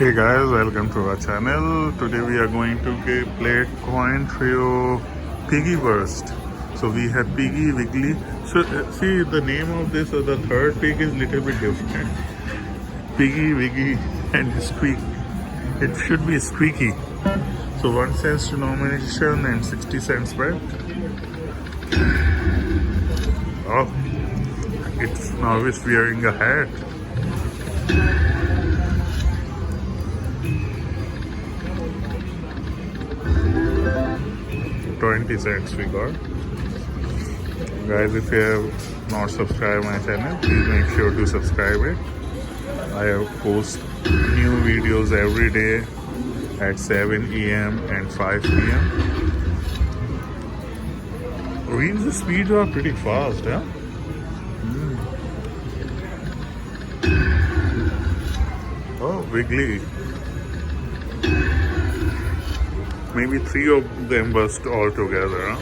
Hey guys, welcome to our channel. Today we are going to play Coin Trio Piggy Burst. So we have Piggy, Wiggly. So see, the name of this or the third pig is little bit different. Piggy, Wiggy and Squeak. It should be Squeaky. So 1 cent denomination and 60 cents bet. Oh, it's now it's wearing a hat. 20 cents we got. Guys, if you have not subscribed my channel, please make sure to subscribe it. I post new videos every day at 7 a.m. and 5 p.m. Reels, the speeds are pretty fast, huh? Oh, Wiggly. Maybe 3 of them burst all together, huh?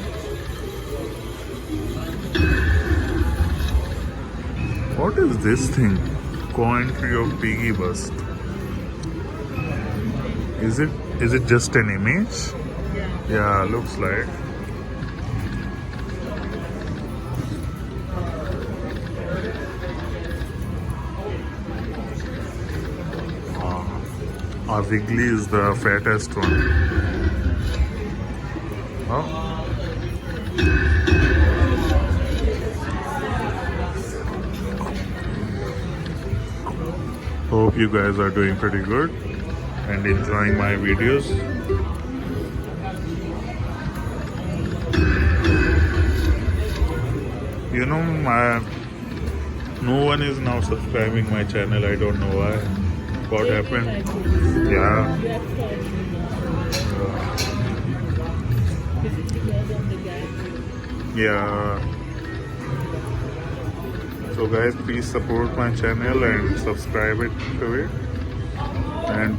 What is this thing? Coin Trio Piggy Burst. Is it just an image? Yeah, looks like. Our Wiggly is the fattest one. Oh. Hope you guys are doing pretty good and enjoying my videos. You know, no one is now subscribing my channel. I don't know why. What happened? Yeah. Yeah. So guys, please support my channel and subscribe it to it and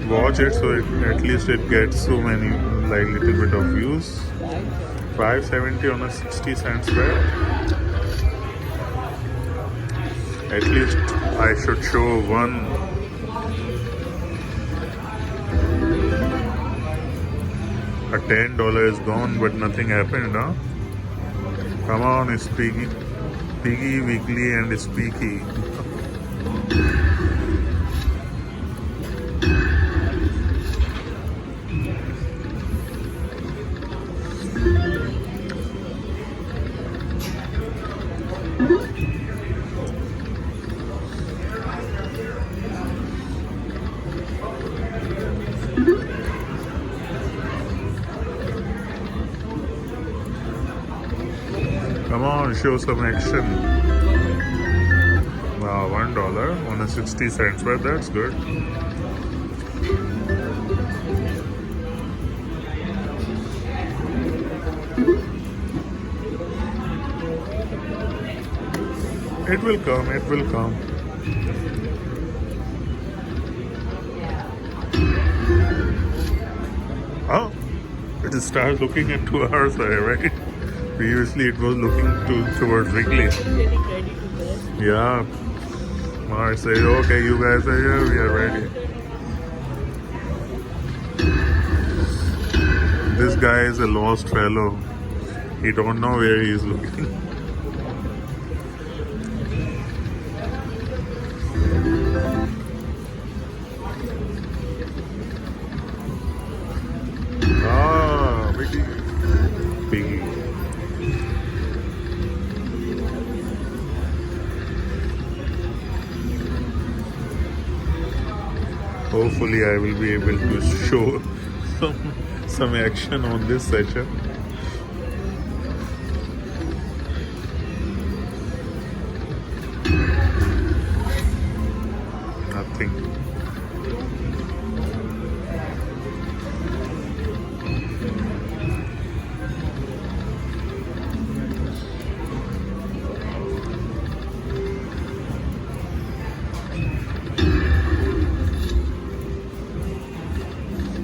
watch it so at least it gets so many, like, little bit of views. 570 on a 60 cents bet. At least I should show one. A $10 is gone, but nothing happened, huh? Come on, it's Piggy, Wiggly, and Squeaky. Come on, show some action. Wow, $1 on a 60 cents, but that's good. It will come, it will come. Oh, it starts looking at 2 hours away, right? Previously it was looking towards Wiggly. Yeah. Now I say, okay, you guys are here, we are ready. This guy is a lost fellow. He don't know where he is looking. Ah, Piggy. Hopefully I will be able to show some action on this session. Nothing.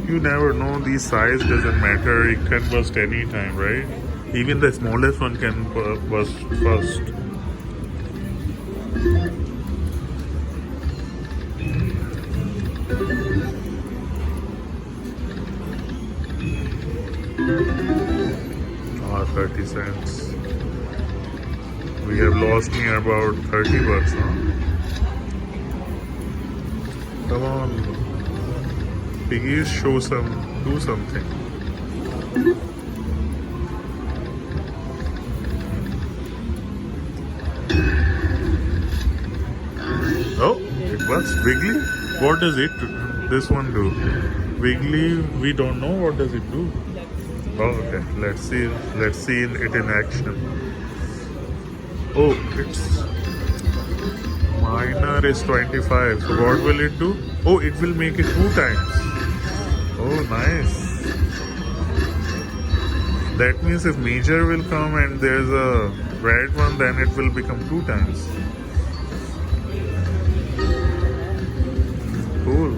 You never know, the size doesn't matter, it can burst anytime, right? Even the smallest one can burst first. 30 cents. We have lost near about 30 bucks, huh? Come on. Piggies, do something. Oh, it was Wiggly. What does this one do? Wiggly, we don't know. What does it do? Oh, okay. Let's see it in action. Oh, it's minor is 25. So what will it do? Oh, it will make it 2 times. Oh, nice. That means if major will come and there's a red one, then it will become 2 times. Cool.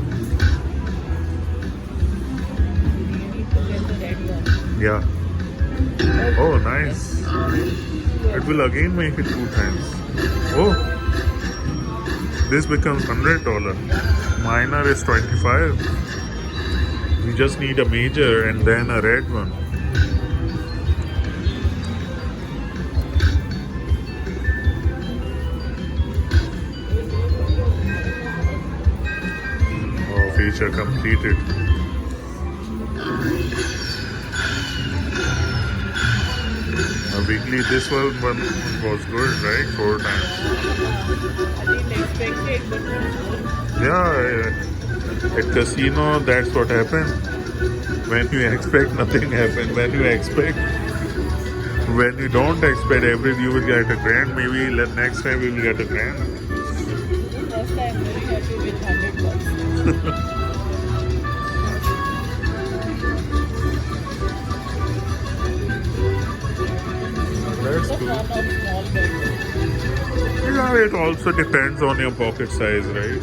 Yeah. Oh, nice. It will again make it 2 times. Oh, this becomes $100. Minor is 25. We just need a major and then a red one. Oh, feature completed. Weekly, this one was good, right? 4 times. I didn't expect it, but it was good. Yeah, at casino, that's what happens. When you expect, nothing happens. When you don't expect, you will get a grand. Maybe next time we will get a grand. First time, I'm very happy with 100 bucks. That's The cool. fun of small bets. Yeah, it also depends on your pocket size, right?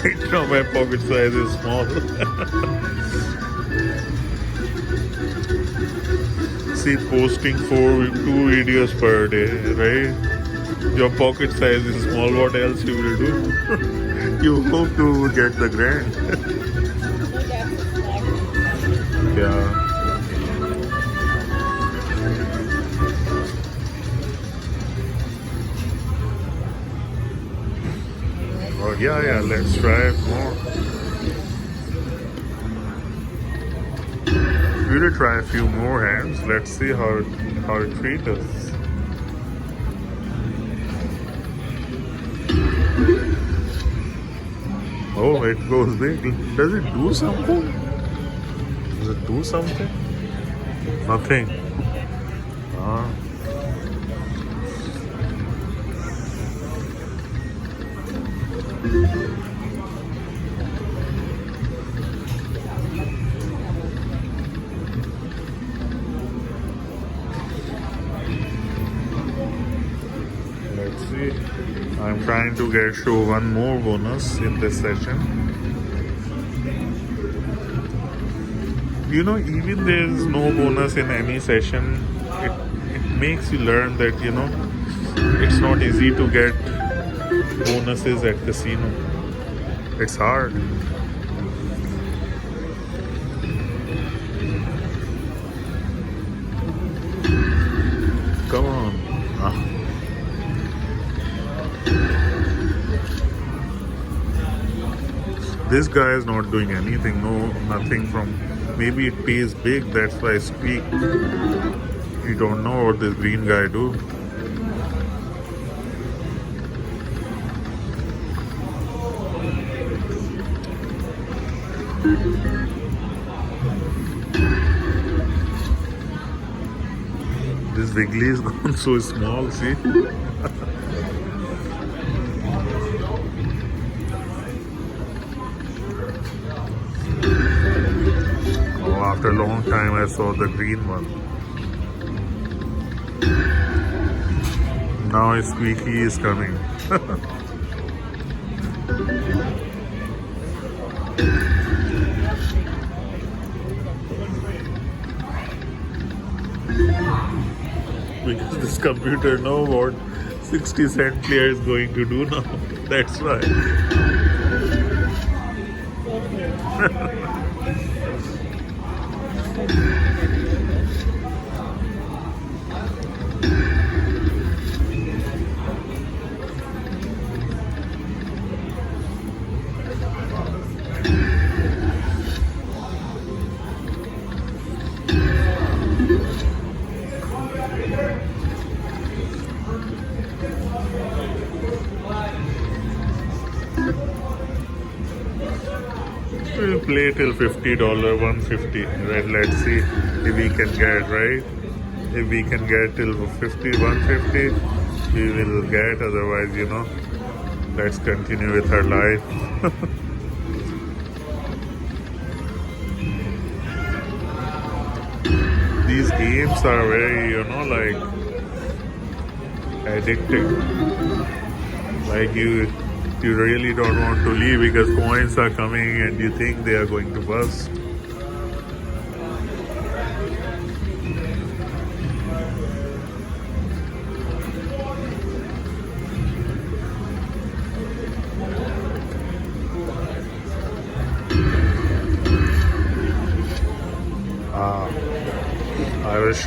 Right now, my pocket size is small. See, posting 2 videos per day, right? Your pocket size is small. What else you will do? You hope to get the grand. So that's a smart move. Yeah. Oh, yeah, let's try it more. We'll try a few more hands. Let's see how it treats us. Oh, it goes big. Does it do something? Does it do something? Nothing. Ah. Let's see. I'm trying to show one more bonus in this session. You know, even there is no bonus in any session, it makes you learn that, it's not easy to get bonuses at casino. It's hard. Come on. Ah. This guy is not doing anything, nothing from. Maybe it pays big, that's why I speak. You don't know what this green guy do. This Wiggly is gone so small, see? Oh, after a long time I saw the green one. Now Squeaky is coming. Because this computer knows what 60-cent player is going to do now. That's why. We'll play till $50, 150. Let's see if we can get, right? If we can get till 50, 150, we will get. Otherwise, let's continue with our life. These games are very, like addicting. Like you really don't want to leave because coins are coming and you think they are going to bust. I was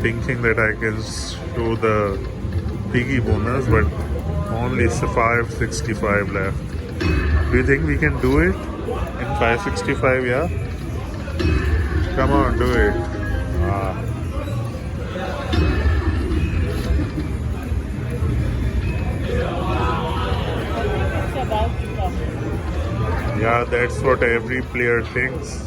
thinking that I can show the piggy bonus, but only 565 left. Do you think we can do it in 565? Yeah. Come on, do it. It's about to come. Yeah, that's what every player thinks.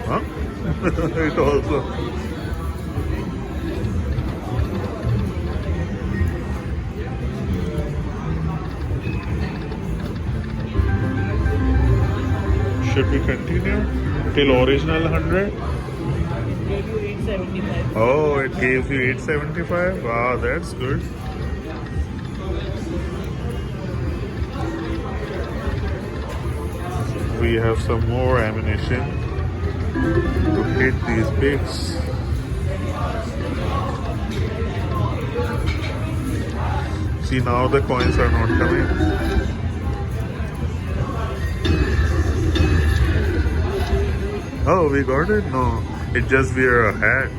Huh? It also. Should we continue till original 100? Gave you 875. Oh, it gave you 875? Wow, that's good. We have some more ammunition to hit these pigs. See, now the coins are not coming. Oh, we got it? No, it just wear a hat.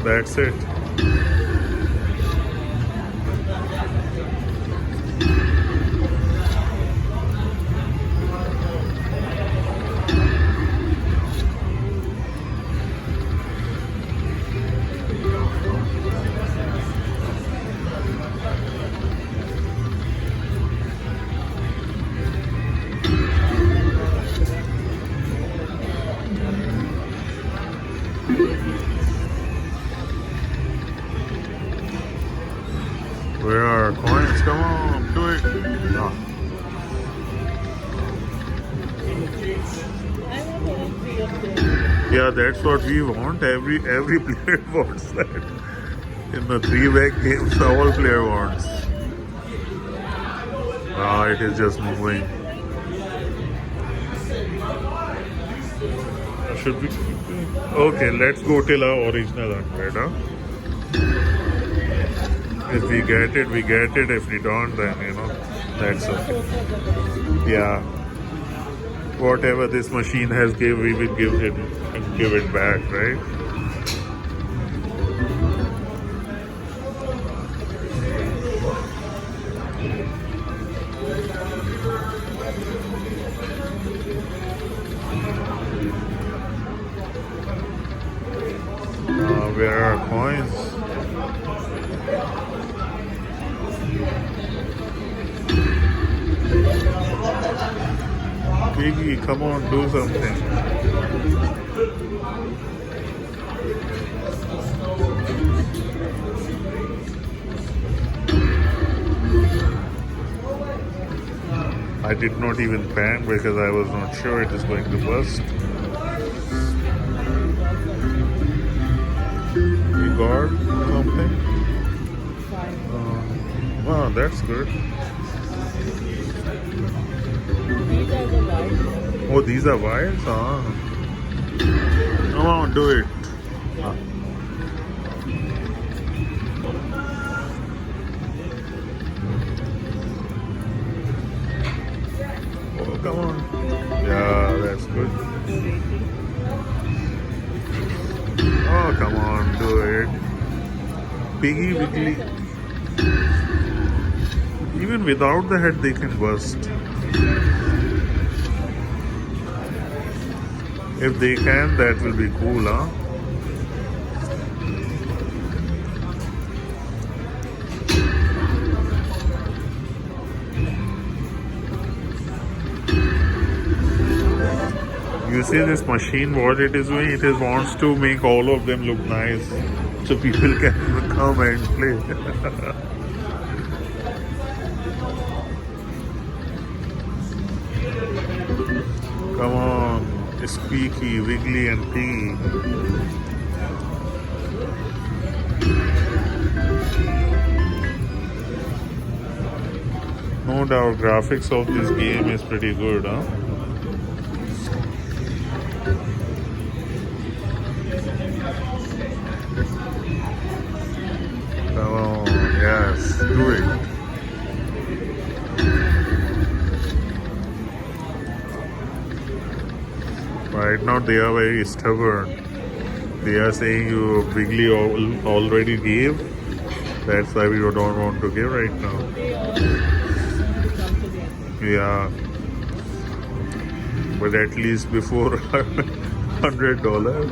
That's it. Where are our coins? Come on, do it. No. I want all three of them. Yeah, that's what we want. Every player wants that. In the 3-bag games, all player wants. Ah, it is just moving. Should we? Okay, let's go till our original 100, huh? If we get it, we get it. If we don't, then, that's it. Yeah. Whatever this machine has given, we will give it back, right? Where are our coins? Piggy, come on, do something. I did not even panic because I was not sure it is going to bust. We got something? Wow, that's good. These are the lights. Oh, these are wires? Ah. Come on, do it. Ah. Oh, come on. Yeah, that's good. Oh, come on, do it. Piggy Wiggly. Even without the head, they can burst. If they can, that will be cool, huh? You see this machine, what it is doing? It is wants to make all of them look nice so people can come and play. Come on, Squeaky, Wiggly and Piggy. No doubt, graphics of this game is pretty good, huh? Come on, yes, do it. Right now they are very stubborn. They are saying you Wiggly already gave. That's why we don't want to give right now. They all want to come to the end. Yeah. But at least before $100.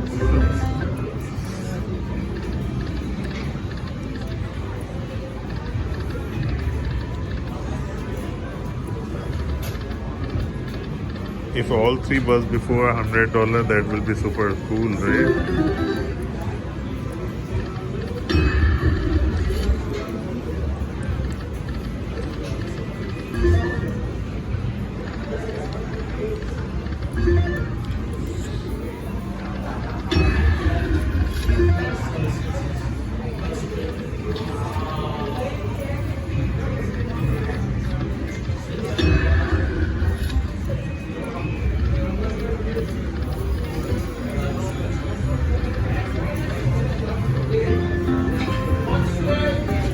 If all three bus before $100, that will be super cool, right?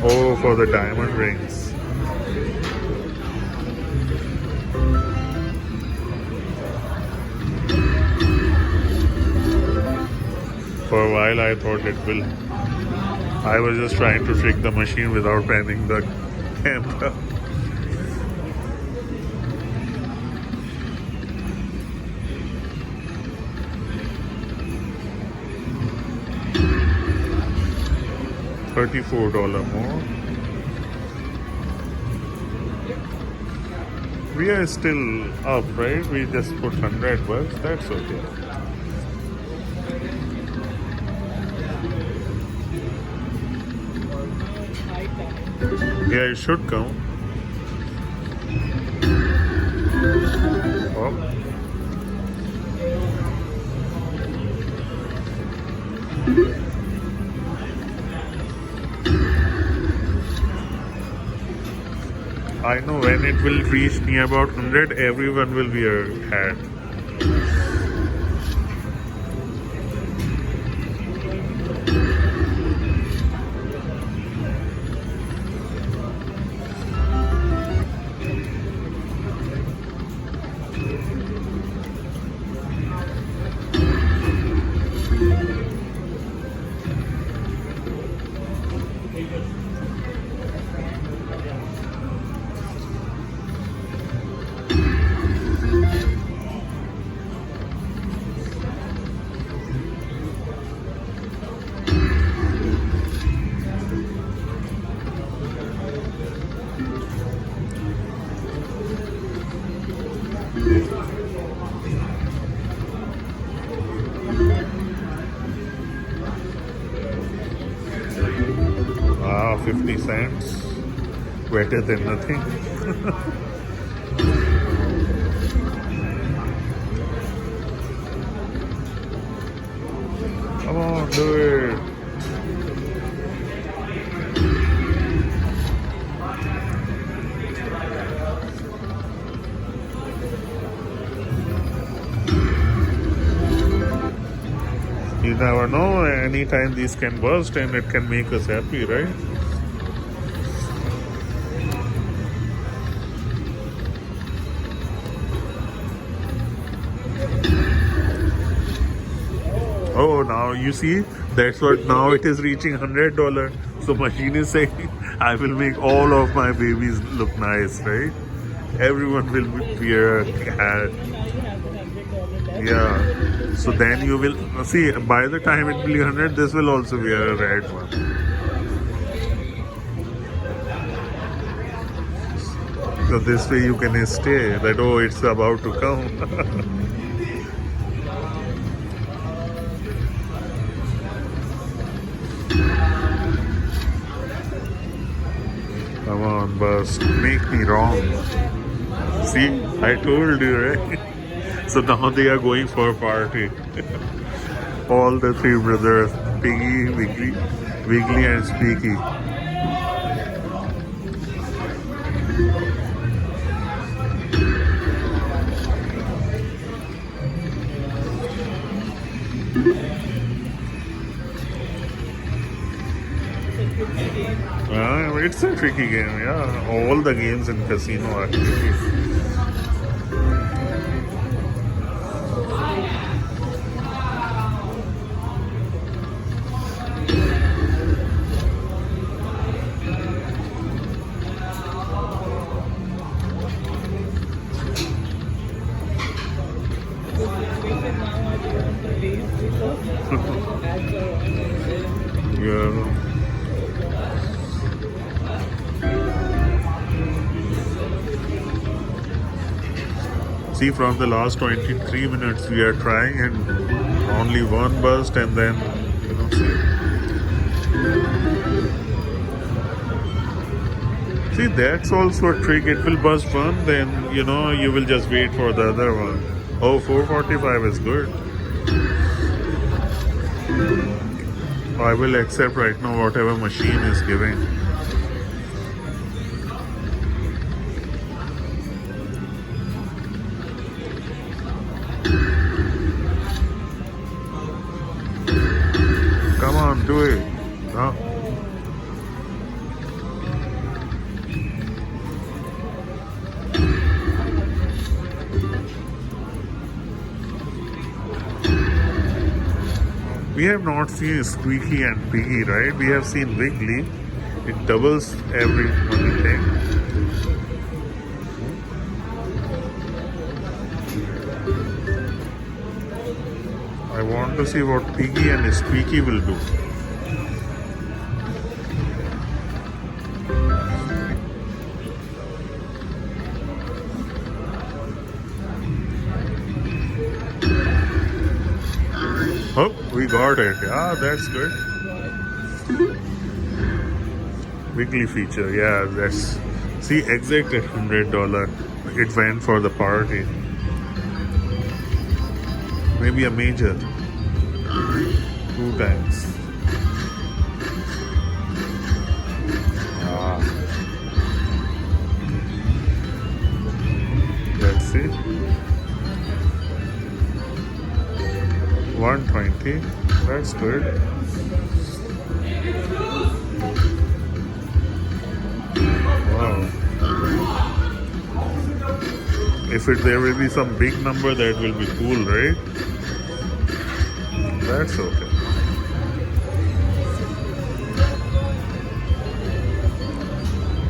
Oh, for the diamond rings. For a while I thought it will. I was just trying to trick the machine without panning the camera. $34 more. We are still up, right? We just put $100. That's okay. High time. Yeah, it should count. Oh. I know when it will reach near about 100, everyone will wear a hat. Wow, 50 cents. Better than nothing. Come on, do it. You never know, anytime these can burst and it can make us happy, right? Oh, now you see, that's what now it is reaching $100. So machine is saying, I will make all of my babies look nice, right? Everyone will wear a hat. Now you have the $100 left. Yeah. So then you will see, by the time it will be 100, this will also be a red one. So this way you can stay that, oh, it's about to come. Come on, bus, make me wrong. See, I told you, right? So now they are going for a party. All the three brothers, Piggy, Wiggly and Squeaky. It's a tricky game, yeah. All the games in casino are tricky. Yeah. See, from the last 23 minutes we are trying and only one burst, and then see, that's also a trick. It will burst one, then you will just wait for the other one. Oh, 445 is good. I will accept right now whatever machine is giving. Come on, do it. Huh? We have not seen Squeaky and Piggy, right? We have seen Wiggly. It doubles every money thing. I want to see what Piggy and Squeaky will do. Oh, we got it. Yeah, that's good. Weekly feature. Yeah, that's. See, exact at $100. It went for the party. Maybe a major. 2 times. Ah. Let's see. 120. That's good. Wow. If there will be some big number, that will be cool, right? That's okay.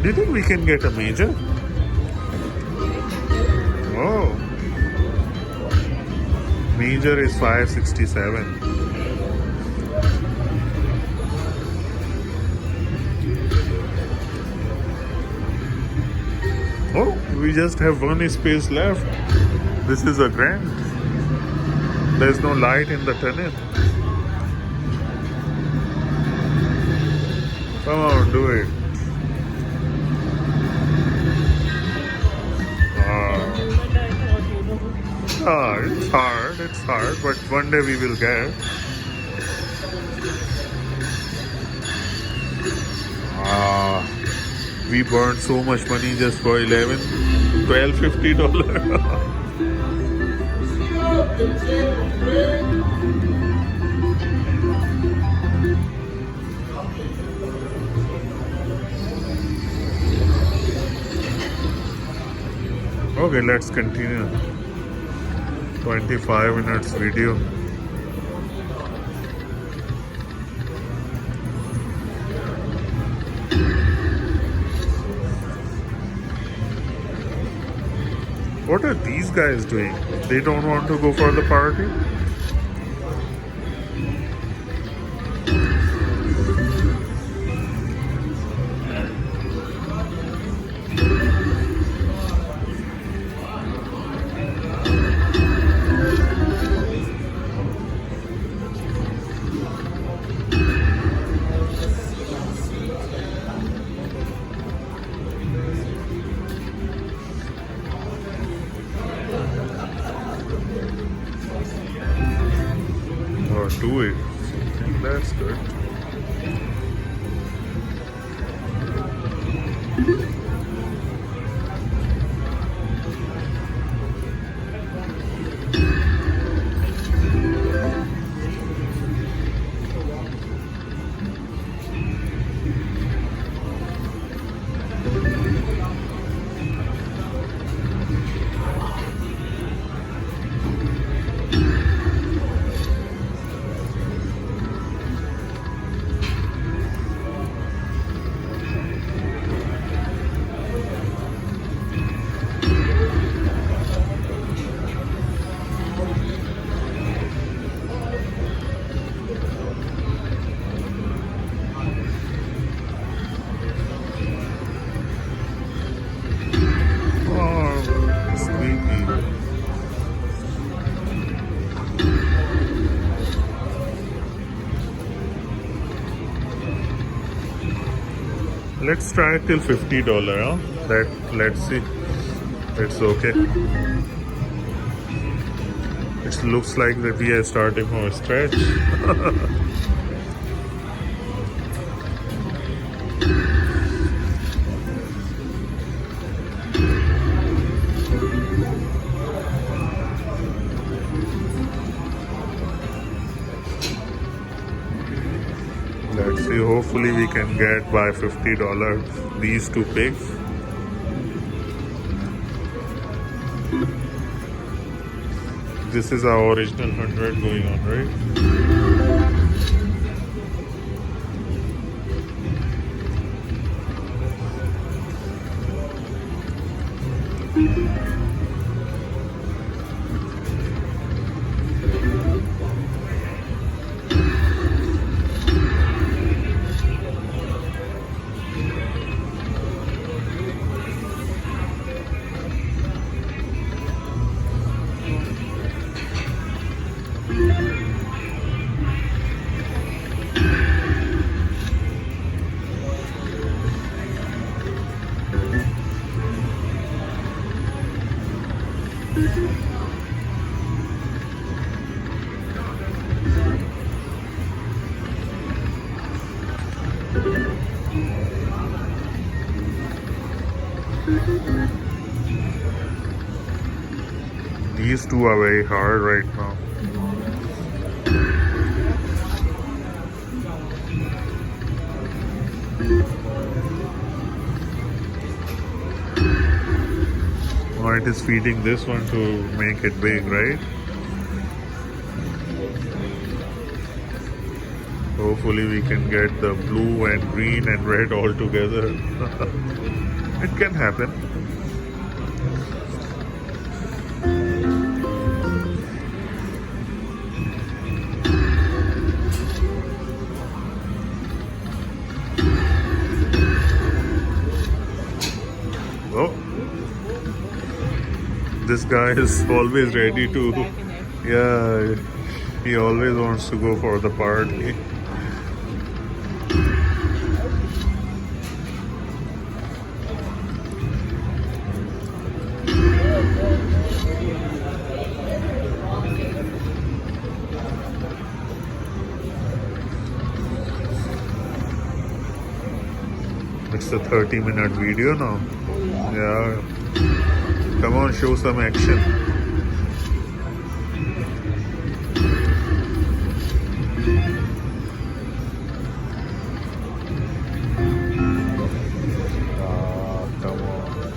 Do you think we can get a major? Oh. Major is 567. Oh, we just have one space left. This is a grand. There's no light in the tunnel. Come on, do it. It's hard, but one day we will get. We burned so much money just for $12.50. Okay, let's continue. 25 minutes video. What are these guys doing? They don't want to go for the party? Or do it. That's good. Oh, sweetie. Let's try till $50, huh? Let's see. It's okay. It looks like that we are starting from a stretch. Let's see, hopefully we can get by $50 these two pigs. This is our original 100 going on, right? These two are very hard right now. Oh, it is feeding this one to make it big, right? Hopefully we can get the blue and green and red all together. It can happen. Oh, this guy is always ready to, yeah, he always wants to go for the party. It's a 30-minute video now. Yeah. Come on, show some action. Come on.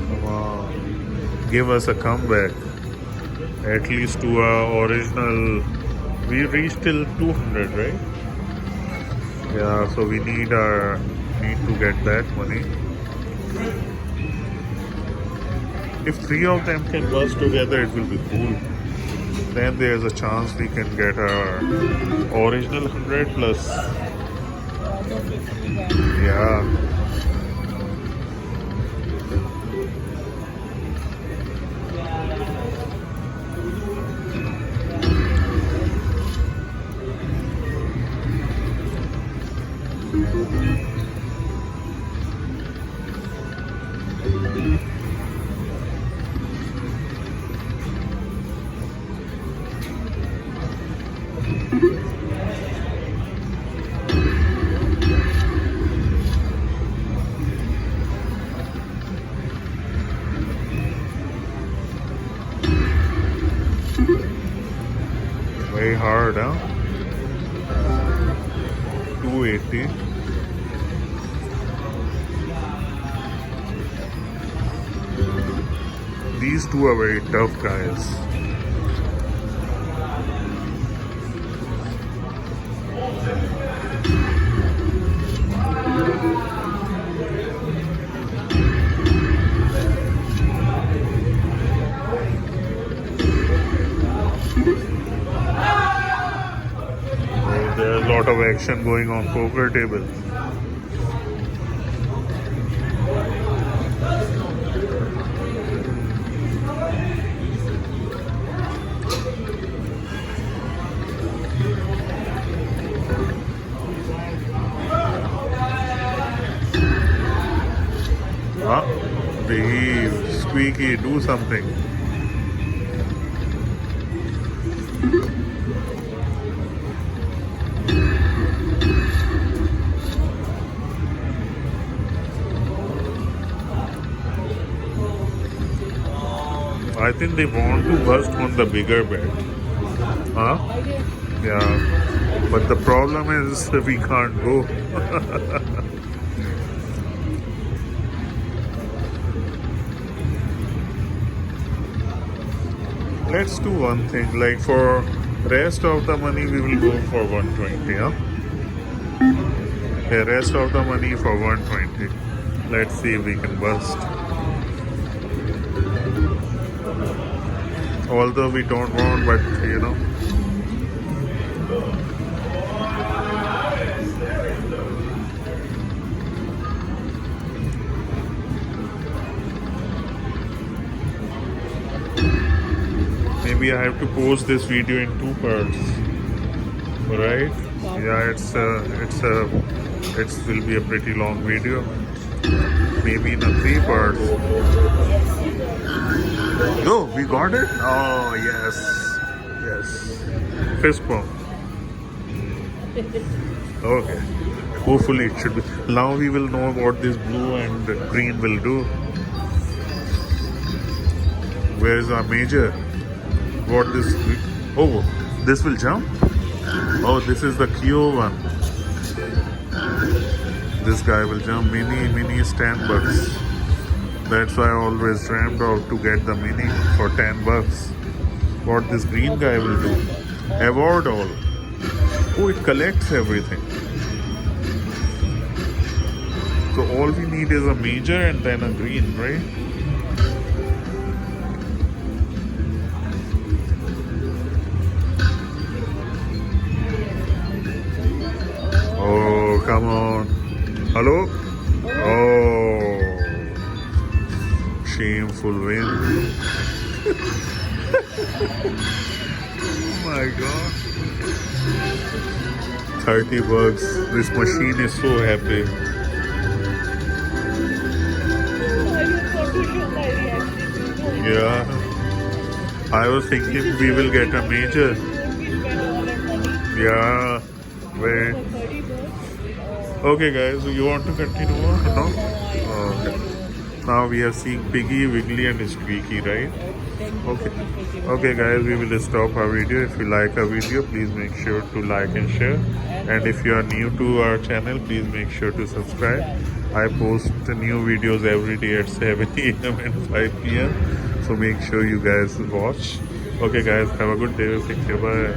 Come on. Give us a comeback. At least to our original. We reached till 200, right? Yeah, so we need to get that money. If three of them can bust together, it will be cool. Then there's a chance we can get our original 100 plus. Yeah. Very hard, huh? 280. These two are very tough guys. There's a lot of action going on poker table. Huh? Behave, squeaky, do something. I think they want to bust on the bigger bet. Huh? Yeah. But the problem is that we can't go. Let's do one thing. Like for rest of the money, we will go for 120. Huh? The rest of the money for 120. Let's see if we can bust. Although we don't want, but you know. Maybe I have to post this video in two parts, right? Yeah, it will be a pretty long video. Maybe in a 3 parts. No, we got it. Oh yes, yes. Fist bump. Okay. Hopefully it should be. Now we will know what this blue and green will do. Where is our major? What this? Oh, this will jump. Oh, this is the Kyo one. This guy will jump. Mini is $10. That's why I always dreamed of to get the mini for $10. What this green guy will do? Award all. Oh, it collects everything. So all we need is a major and then a green, right? Oh, come on. Hello? Oh. Shameful win. Oh my god. $30. This machine is so happy. Yeah. I was thinking we will get a major. Yeah. Wait. Okay guys, so you want to continue on? No? Okay. Now we are seeing Piggy, Wiggly and Squeaky, right? Okay. Okay guys, we will stop our video. If you like our video, please make sure to like and share. And if you are new to our channel, please make sure to subscribe. I post new videos every day at 7 a.m. and 5 p.m. So make sure you guys watch. Okay guys, have a good day. Take care. Bye.